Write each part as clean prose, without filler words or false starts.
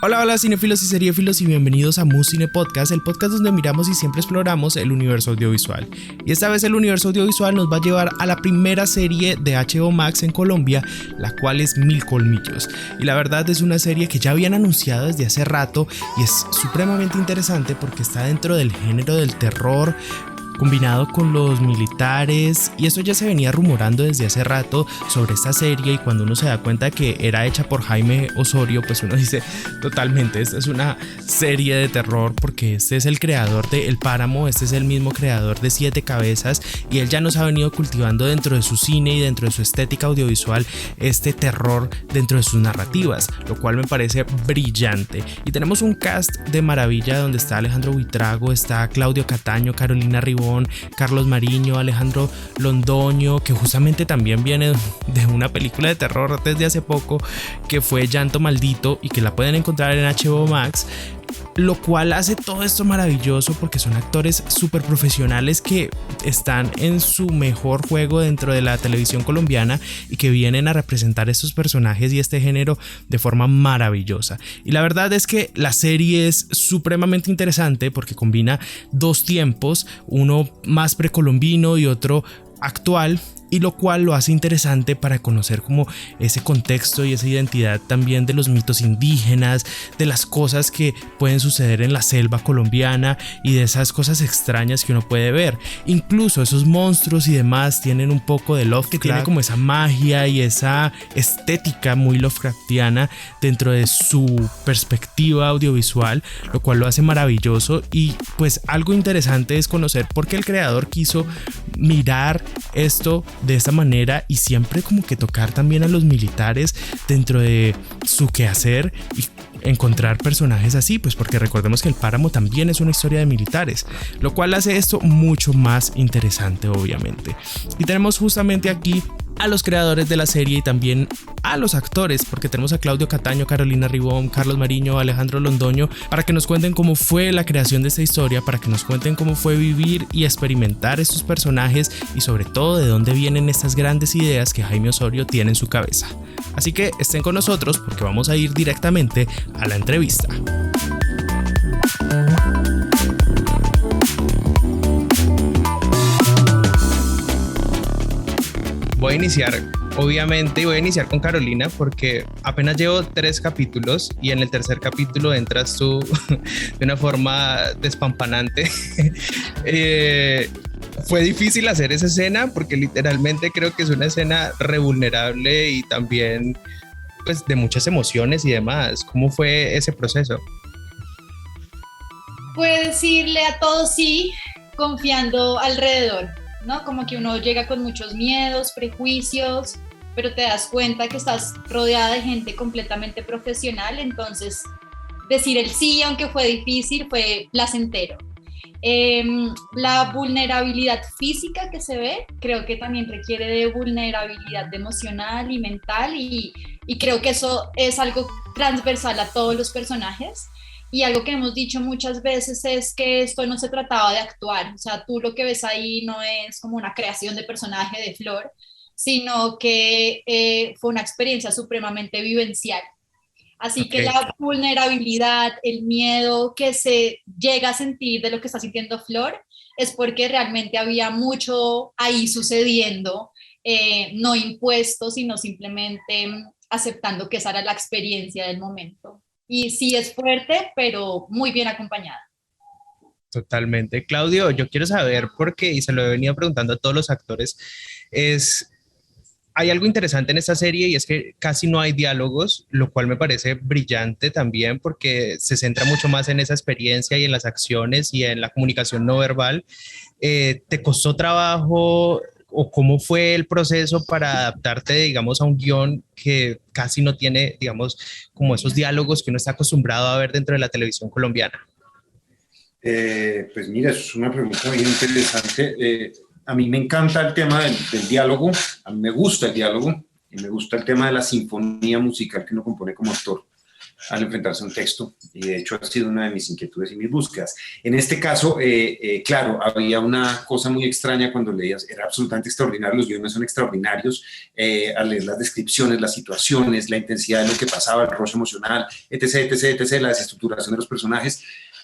Hola, hola cinéfilos y seriéfilos y bienvenidos a Muscine Podcast, el podcast donde miramos y siempre exploramos el universo audiovisual. Y esta vez el universo audiovisual nos va a llevar a la primera serie de HBO Max en Colombia, la cual es Mil Colmillos. Y la verdad es una serie que ya habían anunciado desde hace rato y es supremamente interesante porque está dentro del género del terror, combinado con los militares, y eso ya se venía rumorando desde hace rato sobre esta serie, y cuando uno se da cuenta que era hecha por Jaime Osorio, pues uno dice totalmente, esta es una serie de terror porque este es el creador de El Páramo, este es el mismo creador de Siete Cabezas, y él ya nos ha venido cultivando dentro de su cine y dentro de su estética audiovisual este terror dentro de sus narrativas, lo cual me parece brillante. Y tenemos un cast de maravilla donde está Alejandro Buitrago, está Claudio Cataño, Carolina Ribón, Carlos Mariño, Alejandro Londoño, que justamente también viene de una película de terror desde hace poco que fue Llanto Maldito y que la pueden encontrar en HBO Max, lo cual hace todo esto maravilloso porque son actores súper profesionales que están en su mejor juego dentro de la televisión colombiana y que vienen a representar estos personajes y este género de forma maravillosa. Y la verdad es que la serie es supremamente interesante porque combina dos tiempos, uno más precolombino y otro actual, y lo cual lo hace interesante para conocer como ese contexto y esa identidad también de los mitos indígenas, de las cosas que pueden suceder en la selva colombiana y de esas cosas extrañas que uno puede ver. Incluso esos monstruos y demás tienen un poco de Lovecraft, que tiene como esa magia y esa estética muy Lovecraftiana dentro de su perspectiva audiovisual, lo cual lo hace maravilloso. Y pues algo interesante es conocer por qué el creador quiso mirar esto de esta manera y siempre como que tocar también a los militares dentro de su quehacer y encontrar personajes así, pues porque recordemos que El Páramo también es una historia de militares, lo cual hace esto mucho más interesante, obviamente. Y tenemos justamente aquí a los creadores de la serie y también a los actores, porque tenemos a Claudio Cataño, Carolina Ribón, Carlos Mariño, Alejandro Londoño, para que nos cuenten cómo fue la creación de esta historia, para que nos cuenten cómo fue vivir y experimentar estos personajes y sobre todo de dónde vienen estas grandes ideas que Jaime Osorio tiene en su cabeza. Así que estén con nosotros porque vamos a ir directamente a la entrevista. Voy a iniciar, obviamente, y voy a iniciar con Carolina porque apenas llevo 3 capítulos y en el tercer capítulo entras tú de una forma despampanante. Fue difícil hacer esa escena porque literalmente creo que es una escena re vulnerable y también pues de muchas emociones y demás. ¿Cómo fue ese proceso? Puedes decirle a todos sí, confiando alrededor, ¿no? Como que uno llega con muchos miedos, prejuicios, pero te das cuenta que estás rodeada de gente completamente profesional, entonces decir el sí, aunque fue difícil, fue placentero. La vulnerabilidad física que se ve, creo que también requiere de vulnerabilidad emocional y mental, y creo que eso es algo transversal a todos los personajes. Y algo que hemos dicho muchas veces es que esto no se trataba de actuar, o sea, tú lo que ves ahí no es como una creación de personaje de Flor, sino que fue una experiencia supremamente vivencial. Así que la vulnerabilidad, el miedo que se llega a sentir de lo que está sintiendo Flor es porque realmente había mucho ahí sucediendo, no impuesto, sino simplemente aceptando que esa era la experiencia del momento. Y sí es fuerte, pero muy bien acompañada. Totalmente. Claudio, yo quiero saber por qué, y se lo he venido preguntando a todos los actores, hay algo interesante en esta serie y es que casi no hay diálogos, lo cual me parece brillante también porque se centra mucho más en esa experiencia y en las acciones y en la comunicación no verbal. ¿Te costó trabajo o cómo fue el proceso para adaptarte, digamos, a un guión que casi no tiene, digamos, como esos diálogos que uno está acostumbrado a ver dentro de la televisión colombiana? Pues mira, eso es una pregunta muy interesante. A mí me encanta el tema del diálogo, a mí me gusta el diálogo y me gusta el tema de la sinfonía musical que uno compone como actor. al enfrentarse a un texto, y de hecho ha sido una de mis inquietudes y mis búsquedas. En este caso, claro, había una cosa muy extraña cuando leías, era absolutamente extraordinario, los guiones son extraordinarios, al leer las descripciones, las situaciones, la intensidad de lo que pasaba, el rostro emocional, etc., etc., etc., la desestructuración de los personajes.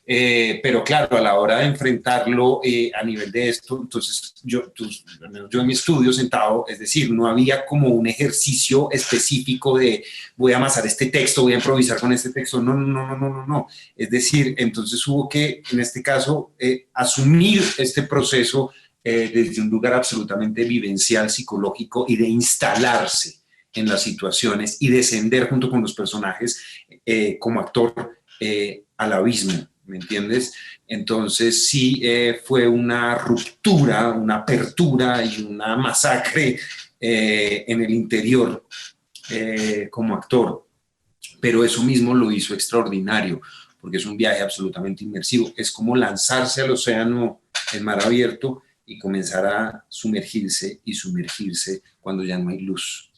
Pero claro, a la hora de enfrentarlo a nivel de esto, entonces yo en mi estudio sentado, es decir, no había como un ejercicio específico de voy a amasar este texto, voy a improvisar con este texto, no. Es decir, entonces hubo que, en este caso, asumir este proceso desde un lugar absolutamente vivencial, psicológico y de instalarse en las situaciones y descender junto con los personajes como actor al abismo. ¿Me entiendes? Entonces sí fue una ruptura, una apertura y una masacre en el interior como actor, pero eso mismo lo hizo extraordinario, porque es un viaje absolutamente inmersivo, es como lanzarse al océano en mar abierto y comenzar a sumergirse y sumergirse cuando ya no hay luz.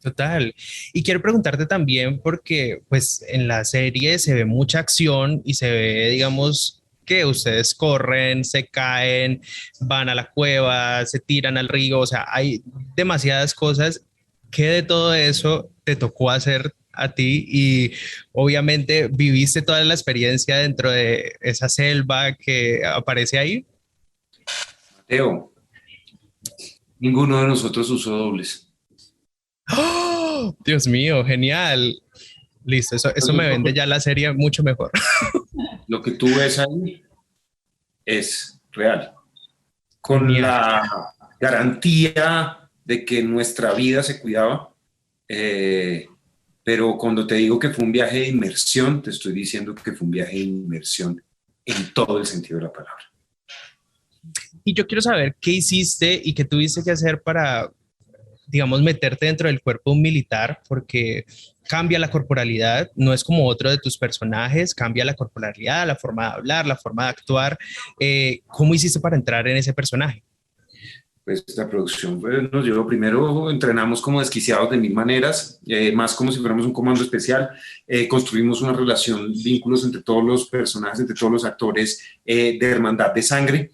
Total. Y quiero preguntarte también porque pues en la serie se ve mucha acción y se ve, digamos, que ustedes corren, se caen, van a la cueva, se tiran al río, o sea, hay demasiadas cosas. ¿Qué de todo eso te tocó hacer a ti? Y obviamente viviste toda la experiencia dentro de esa selva que aparece ahí. Mateo, ninguno de nosotros usó dobles. ¡Oh! Dios mío, genial. Listo, eso me vende ya la serie mucho mejor. Lo que tú ves ahí es real, con Genial. la garantía de que nuestra vida se cuidaba, pero cuando te digo que fue un viaje de inmersión, te estoy diciendo que fue un viaje de inmersión en todo el sentido de la palabra. Y yo quiero saber qué hiciste y qué tuviste que hacer para, digamos, meterte dentro del cuerpo de un militar, porque cambia la corporalidad, no es como otro de tus personajes, cambia la corporalidad, la forma de hablar, la forma de actuar. ¿Cómo hiciste para entrar en ese personaje? Pues la producción pues, nos llevó, primero entrenamos como desquiciados de mil maneras, más como si fuéramos un comando especial, construimos una relación, vínculos entre todos los personajes, entre todos los actores, de hermandad de sangre.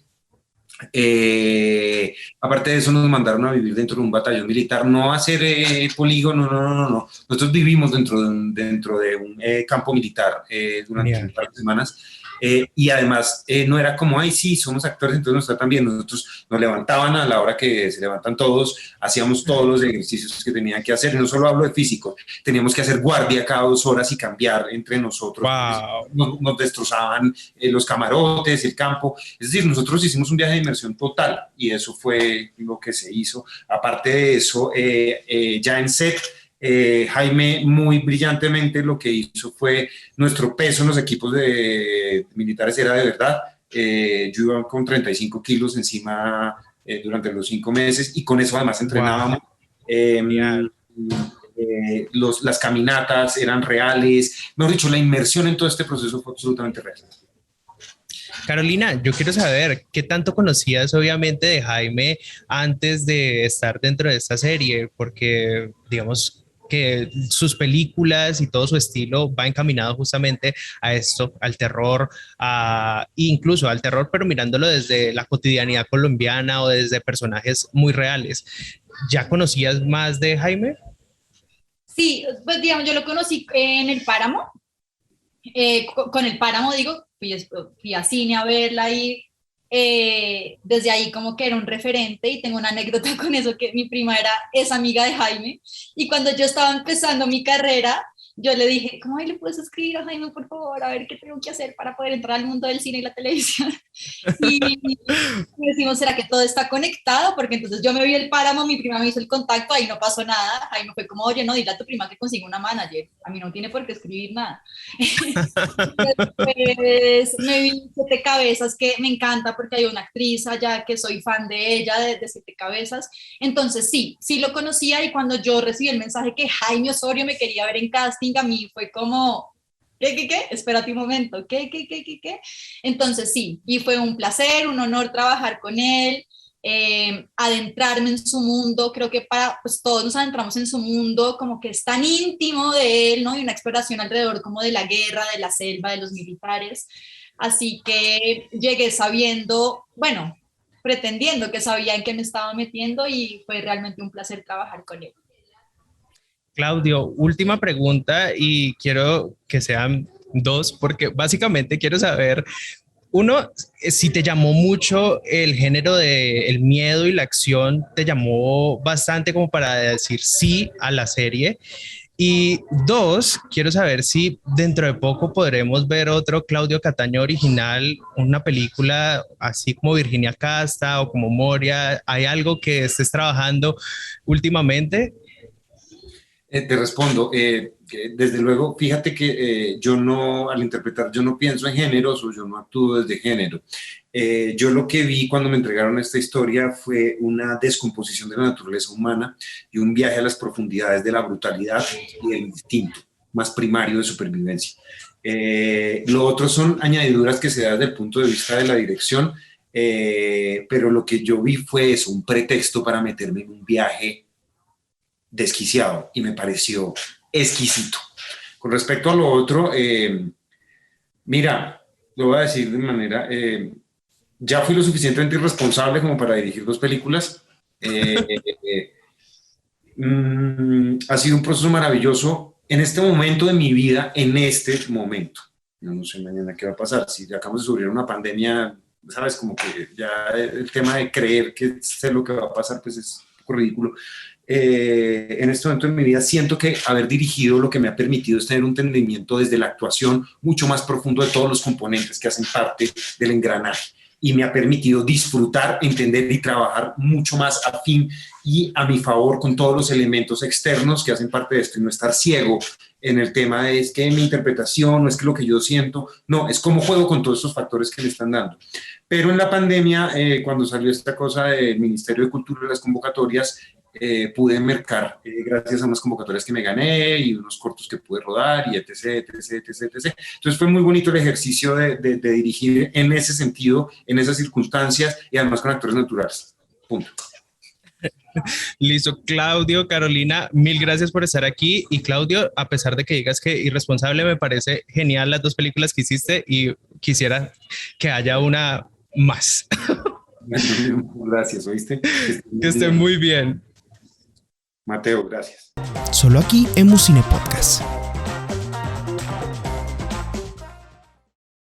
Aparte de eso nos mandaron a vivir dentro de un batallón militar, no a hacer polígono, no. Nosotros vivimos dentro de un campo militar durante un par de semanas. Y además no era como, ay, sí, somos actores, entonces nos tratan bien. Nosotros nos levantaban a la hora que se levantan todos, hacíamos todos los ejercicios que tenían que hacer, y no solo hablo de físico, teníamos que hacer guardia cada 2 horas y cambiar entre nosotros. Wow. Nos destrozaban los camarotes, el campo. Es decir, nosotros hicimos un viaje de inmersión total y eso fue lo que se hizo. Aparte de eso, ya en set, Jaime muy brillantemente lo que hizo fue, nuestro peso en los equipos de militares era de verdad. Yo iba con 35 kilos encima durante los 5 meses y con eso además entrenábamos. Las caminatas eran reales. Mejor dicho, la inmersión en todo este proceso fue absolutamente real. Carolina, yo quiero saber qué tanto conocías obviamente de Jaime antes de estar dentro de esta serie, porque digamos que sus películas y todo su estilo va encaminado justamente a esto, al terror, incluso al terror, pero mirándolo desde la cotidianidad colombiana o desde personajes muy reales. ¿Ya conocías más de Jaime? Sí, pues digamos, yo lo conocí en el Páramo, con el Páramo digo, fui a cine a verla y desde ahí como que era un referente y tengo una anécdota con eso, que mi prima es amiga de Jaime y cuando yo estaba empezando mi carrera, yo le dije, ¿cómo le puedes escribir a Jaime, por favor, a ver qué tengo que hacer para poder entrar al mundo del cine y la televisión? Y decimos, ¿será que todo está conectado? Porque entonces yo me vi el Páramo, mi prima me hizo el contacto, ahí no pasó nada, Jaime fue como, oye, no, dile a tu prima que consiga una manager, a mí no tiene por qué escribir nada. Después me vi Siete Cabezas, que me encanta porque hay una actriz allá que soy fan de ella, de Siete Cabezas, entonces sí lo conocía y cuando yo recibí el mensaje que Jaime Osorio me quería ver en casting, a mí fue como, ¿qué? Espérate un momento, ¿qué? Entonces sí, y fue un placer, un honor trabajar con él. adentrarme en su mundo. Creo que pues todos nos adentramos en su mundo, como que es tan íntimo de él, ¿no? Y una exploración alrededor como de la guerra, de la selva, de los militares. Así que llegué sabiendo, bueno, pretendiendo que sabía en qué me estaba metiendo, y fue realmente un placer trabajar con él. Claudio, última pregunta y quiero que sean dos, porque básicamente quiero saber, uno, si te llamó mucho el género de el miedo y la acción, te llamó bastante como para decir sí a la serie. Y dos, quiero saber si dentro de poco podremos ver otro Claudio Cataño original, una película así como Virginia Casta o como Moria. ¿Hay algo que estés trabajando últimamente? Te respondo, desde luego, fíjate que yo no, al interpretar, yo no pienso en géneros o yo no actúo desde género. Yo lo que vi cuando me entregaron esta historia fue una descomposición de la naturaleza humana y un viaje a las profundidades de la brutalidad y el instinto más primario de supervivencia. Lo otro son añadiduras que se dan desde el punto de vista de la dirección, pero lo que yo vi fue eso, un pretexto para meterme en un viaje desquiciado y me pareció exquisito. Con respecto a lo otro, mira, lo voy a decir de manera, ya fui lo suficientemente irresponsable como para dirigir 2 películas. Ha sido un proceso maravilloso en este momento de mi vida, en este momento. Yo no sé mañana qué va a pasar. Si acabamos de sufrir una pandemia, sabes, como que ya el tema de creer que sé lo que va a pasar, pues es un poco ridículo. En este momento en mi vida siento que haber dirigido lo que me ha permitido es tener un entendimiento desde la actuación mucho más profundo de todos los componentes que hacen parte del engranaje, y me ha permitido disfrutar, entender y trabajar mucho más afín y a mi favor con todos los elementos externos que hacen parte de esto, y no estar ciego en el tema de es que mi interpretación, no es que lo que yo siento, no, es cómo juego con todos estos factores que me están dando. Pero en la pandemia, cuando salió esta cosa del Ministerio de Cultura y las convocatorias, pude mercar gracias a unas convocatorias que me gané y unos cortos que pude rodar y etc, etc, etc, etc. Entonces fue muy bonito el ejercicio de dirigir en ese sentido, en esas circunstancias, y además con actores naturales. Punto. Listo, Claudio, Carolina, mil gracias por estar aquí. Y Claudio, a pesar de que digas que Irresponsable, me parece genial las 2 películas que hiciste y quisiera que haya una más. Gracias, ¿oíste? Que estén muy bien. Mateo, gracias. Solo aquí en Musine Podcast.